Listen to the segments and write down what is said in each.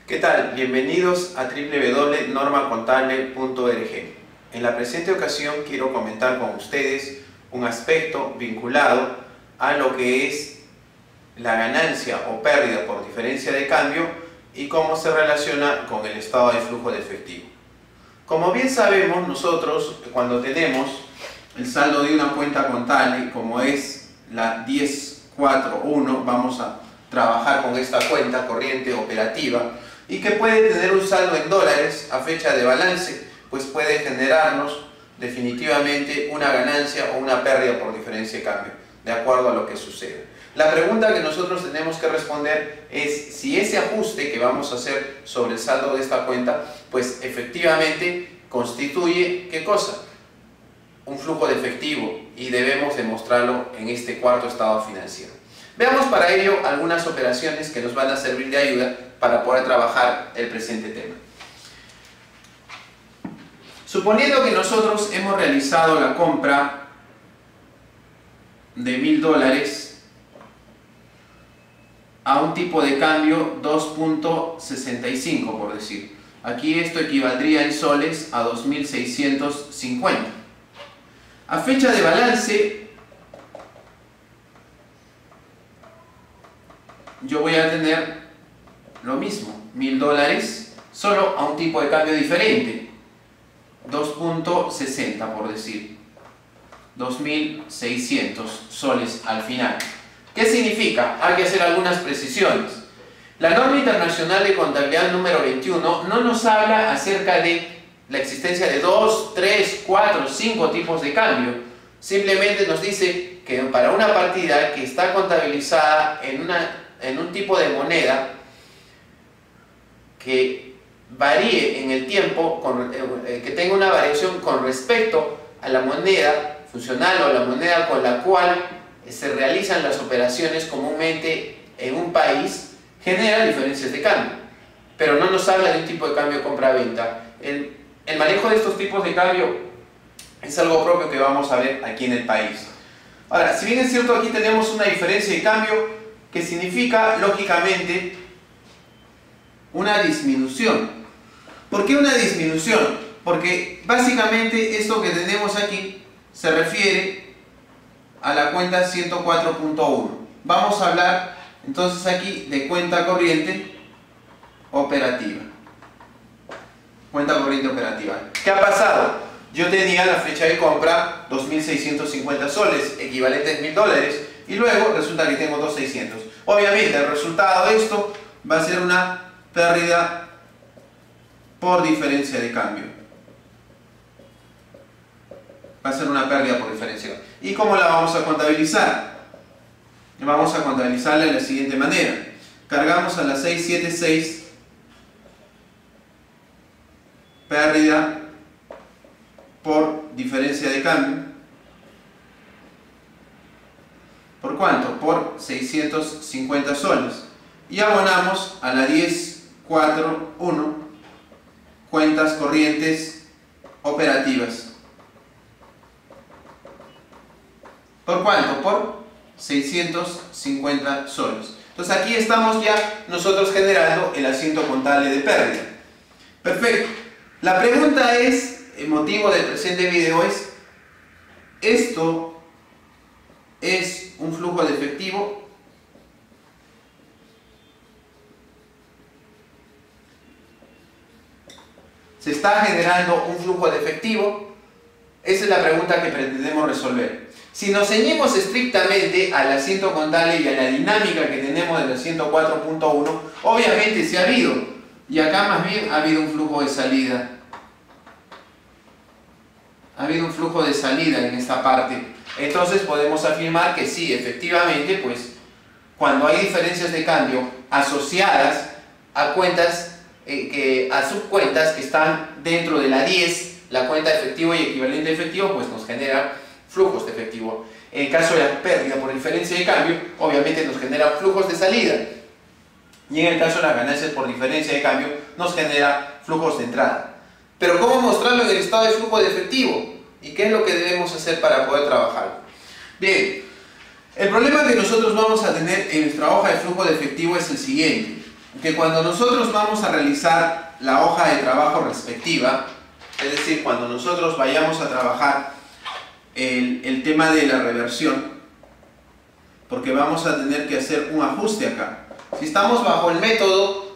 ¿Qué tal? Bienvenidos a www.normacontable.org. En la presente ocasión quiero comentar con ustedes un aspecto vinculado a lo que es la ganancia o pérdida por diferencia de cambio y cómo se relaciona con el estado de flujo de efectivo. Como bien sabemos, nosotros cuando tenemos el saldo de una cuenta contable, como es la 1041, vamos a trabajar con esta cuenta corriente operativa y que puede tener un saldo en dólares a fecha de balance, pues puede generarnos definitivamente una ganancia o una pérdida por diferencia de cambio, de acuerdo a lo que suceda. La pregunta que nosotros tenemos que responder es si ese ajuste que vamos a hacer sobre el saldo de esta cuenta, pues efectivamente constituye, ¿qué cosa? Un flujo de efectivo, y debemos demostrarlo en este cuarto estado financiero. Veamos para ello algunas operaciones que nos van a servir de ayuda para poder trabajar el presente tema. Suponiendo que nosotros hemos realizado la compra de $1000 a un tipo de cambio 2.65, por decir. Aquí esto equivaldría en soles a 2.650. A fecha de balance, yo voy a tener lo mismo, $1000, solo a un tipo de cambio diferente, 2.60 por decir, 2.600 soles al final. ¿Qué significa? Hay que hacer algunas precisiones. La norma internacional de contabilidad número 21 no nos habla acerca de la existencia de 2, 3, 4, 5 tipos de cambio. Simplemente nos dice que para una partida que está contabilizada en un tipo de moneda que varíe en el tiempo, que tenga una variación con respecto a la moneda funcional o la moneda con la cual se realizan las operaciones comúnmente en un país, genera diferencias de cambio, pero no nos habla de un tipo de cambio compra-venta. El manejo de estos tipos de cambio es algo propio que vamos a ver aquí en el país. Ahora, si bien es cierto, aquí tenemos una diferencia de cambio que significa, lógicamente, una disminución. ¿Por qué una disminución? Porque básicamente esto que tenemos aquí se refiere a la cuenta 104.1. Vamos a hablar entonces aquí de cuenta corriente operativa. Cuenta corriente operativa. ¿Qué ha pasado? Yo tenía la fecha de compra 2.650 soles, equivalentes a $1000, y luego resulta que tengo 2.600. Obviamente el resultado de esto va a ser una pérdida por diferencia de cambio. Va a ser una pérdida por diferencia. ¿Y cómo la vamos a contabilizar? Vamos a contabilizarla de la siguiente manera. Cargamos a la 676, pérdida por diferencia de cambio. ¿Por cuánto? Por 650 soles. Y abonamos a la 1041, cuentas corrientes operativas. ¿Por cuánto? Por 650 soles. Entonces aquí estamos ya nosotros generando el asiento contable de pérdida. Perfecto. La pregunta es, el motivo del presente video es, ¿esto es un flujo de efectivo? ¿Se está generando un flujo de efectivo? Esa es la pregunta que pretendemos resolver. Si nos ceñimos estrictamente al asiento contable y a la dinámica que tenemos del asiento 4.1, obviamente sí ha habido, y acá más bien ha habido un flujo de salida. Ha habido un flujo de salida en esta parte. Entonces podemos afirmar que sí, efectivamente, pues cuando hay diferencias de cambio asociadas a cuentas, a subcuentas que están dentro de la 10, la cuenta de efectivo y equivalente de efectivo, pues nos genera flujos de efectivo. En el caso de la pérdida por diferencia de cambio, obviamente nos genera flujos de salida. Y en el caso de las ganancias por diferencia de cambio, nos genera flujos de entrada. Pero ¿cómo mostrarlo en el estado de flujo de efectivo? ¿Y qué es lo que debemos hacer para poder trabajar? Bien, el problema que nosotros vamos a tener en nuestra hoja de flujo de efectivo es el siguiente. que cuando nosotros vamos a realizar la hoja de trabajo respectiva, es decir, cuando nosotros vayamos a trabajar el tema de la reversión, porque vamos a tener que hacer un ajuste acá. Si estamos bajo el método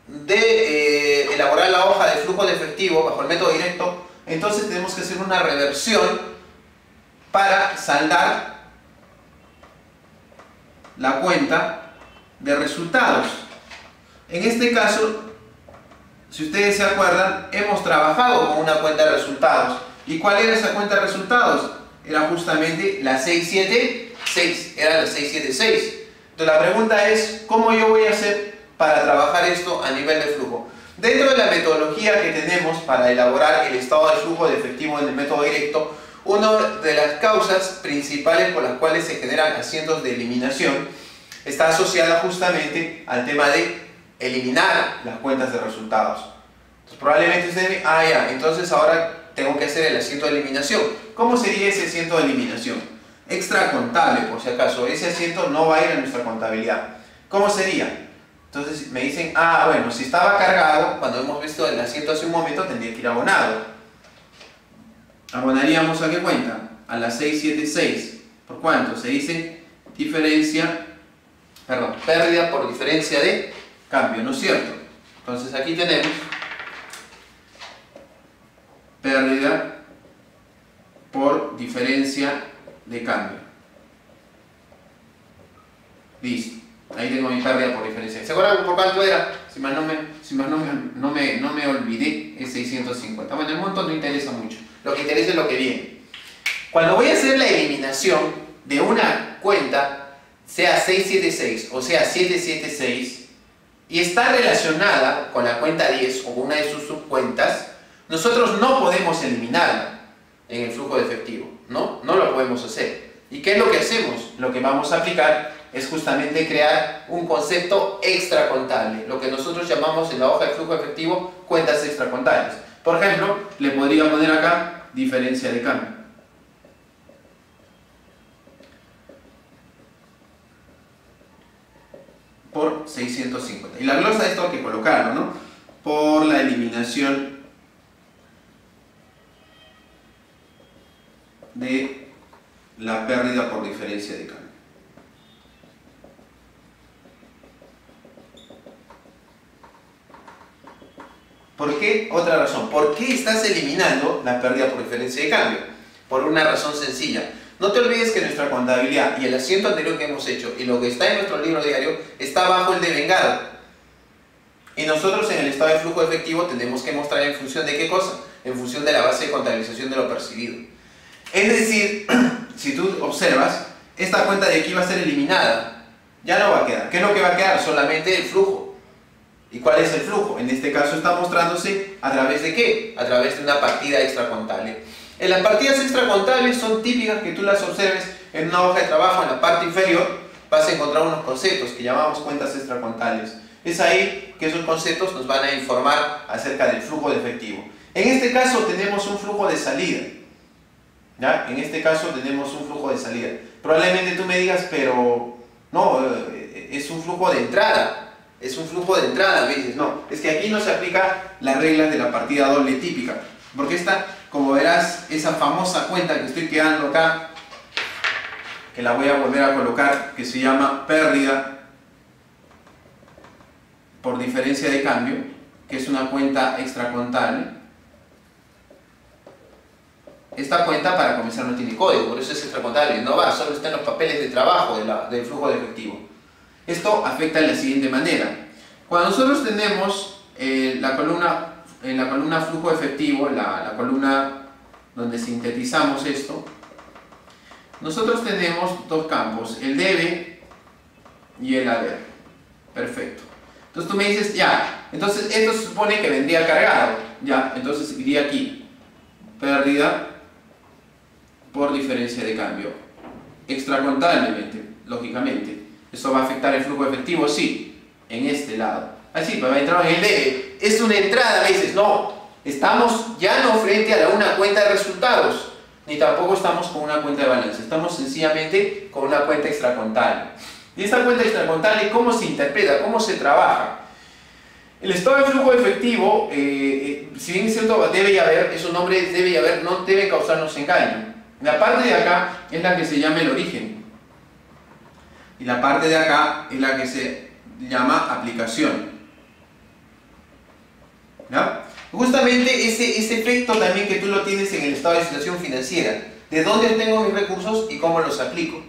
de elaborar la hoja de flujo de efectivo, bajo el método directo, entonces tenemos que hacer una reversión para saldar la cuenta de resultados. En este caso, si ustedes se acuerdan, hemos trabajado con una cuenta de resultados. ¿Y cuál era esa cuenta de resultados? Era justamente la 676. Era la 676. Entonces la pregunta es, ¿cómo yo voy a hacer para trabajar esto a nivel de flujo? Dentro de la metodología que tenemos para elaborar el estado de flujo de efectivo en el método directo, una de las causas principales por las cuales se generan asientos de eliminación está asociada justamente al tema de eliminar las cuentas de resultados. Entonces probablemente ustedes ya, entonces ahora tengo que hacer el asiento de eliminación. ¿Cómo sería ese asiento de eliminación? Extracontable, por si acaso. Ese asiento no va a ir a nuestra contabilidad. ¿Cómo sería? Entonces me dicen, bueno, si estaba cargado, cuando hemos visto el asiento hace un momento, tendría que ir abonado. ¿Abonaríamos a qué cuenta? A la 676. ¿Por cuánto? Se dice pérdida por diferencia de cambio, ¿no es cierto? Entonces aquí tenemos pérdida por diferencia de cambio. Listo. Ahí tengo mi pérdida por diferencia. ¿Se acuerdan por cuánto era? Si más no me olvidé, es 650. Bueno, el monto no interesa mucho. Lo que interesa es lo que viene. Cuando voy a hacer la eliminación de una cuenta, sea 676 o sea 776, y está relacionada con la cuenta 10 o con una de sus subcuentas, nosotros no podemos eliminarla en el flujo de efectivo. No lo podemos hacer. ¿Y qué es lo que hacemos? Lo que vamos a aplicar es justamente crear un concepto extracontable, lo que nosotros llamamos en la hoja de flujo efectivo cuentas extracontables. Por ejemplo, le podría poner acá diferencia de cambio. Por 650. Y la glosa de esto hay que colocarlo, ¿no? Por la eliminación de la pérdida por diferencia de cambio. ¿Por qué? Otra razón. ¿Por qué estás eliminando la pérdida por diferencia de cambio? Por una razón sencilla. No te olvides que nuestra contabilidad y el asiento anterior que hemos hecho y lo que está en nuestro libro diario está bajo el devengado. Y nosotros en el estado de flujo efectivo tenemos que mostrar en función de qué cosa? En función de la base de contabilización de lo percibido. Es decir, si tú observas, esta cuenta de aquí va a ser eliminada. Ya no va a quedar. ¿Qué es lo que va a quedar? Solamente el flujo. ¿Y cuál es el flujo? En este caso está mostrándose a través de ¿qué? A través de una partida extracontable. En las partidas extracontables son típicas que tú las observes en una hoja de trabajo en la parte inferior. Vas a encontrar unos conceptos que llamamos cuentas extracontables. Es ahí que esos conceptos nos van a informar acerca del flujo de efectivo. En este caso tenemos un flujo de salida. ¿Ya? En este caso tenemos un flujo de salida. Probablemente tú me digas, pero no, es un flujo de entrada. Es un flujo de entrada, me dices. No, es que aquí no se aplica las reglas de la partida doble típica. Porque esta, como verás, esa famosa cuenta que estoy quedando acá, que la voy a volver a colocar, que se llama pérdida por diferencia de cambio, que es una cuenta extracontable. Esta cuenta, para comenzar, no tiene código, por eso es extracontable. No va, solo está en los papeles de trabajo del flujo de efectivo. Esto afecta de la siguiente manera. Cuando nosotros tenemos en la columna flujo efectivo, la columna donde sintetizamos esto, nosotros tenemos dos campos, el debe y el haber. Perfecto. Entonces tú me dices, ya, entonces esto se supone que vendría cargado. Ya, entonces iría aquí. Pérdida por diferencia de cambio. Extracontablemente, lógicamente. ¿Eso va a afectar el flujo efectivo? Sí, en este lado. Así, pues va a entrar en el debe. Es una entrada, me dices, no, estamos ya no frente a una cuenta de resultados, ni tampoco estamos con una cuenta de balance, estamos sencillamente con una cuenta extracontable. Y esta cuenta extracontable, ¿cómo se interpreta? ¿Cómo se trabaja? El estado de flujo efectivo, si bien es cierto, debe haber, esos nombres debe haber, no deben causarnos engaño. La parte de acá es la que se llama el origen. Y la parte de acá es la que se llama aplicación. ¿Ya? Justamente ese efecto también que tú lo tienes en el estado de situación financiera. De dónde obtengo mis recursos y cómo los aplico.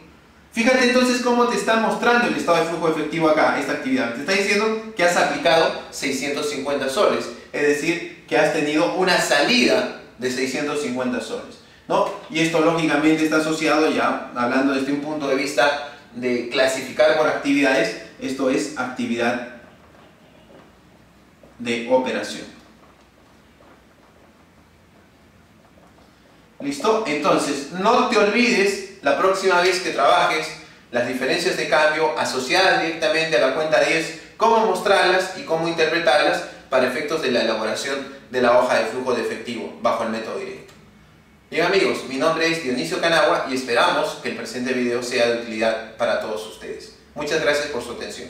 Fíjate entonces cómo te está mostrando el estado de flujo efectivo acá, esta actividad. Te está diciendo que has aplicado 650 soles, es decir, que has tenido una salida de 650 soles, ¿no? Y esto lógicamente está asociado, ya hablando desde un punto de vista de clasificar por actividades, esto es actividad de operación. ¿Listo? Entonces, no te olvides la próxima vez que trabajes las diferencias de cambio asociadas directamente a la cuenta 10, cómo mostrarlas y cómo interpretarlas para efectos de la elaboración de la hoja de flujo de efectivo bajo el método directo. Bien amigos, mi nombre es Dionisio Canagua y esperamos que el presente video sea de utilidad para todos ustedes. Muchas gracias por su atención.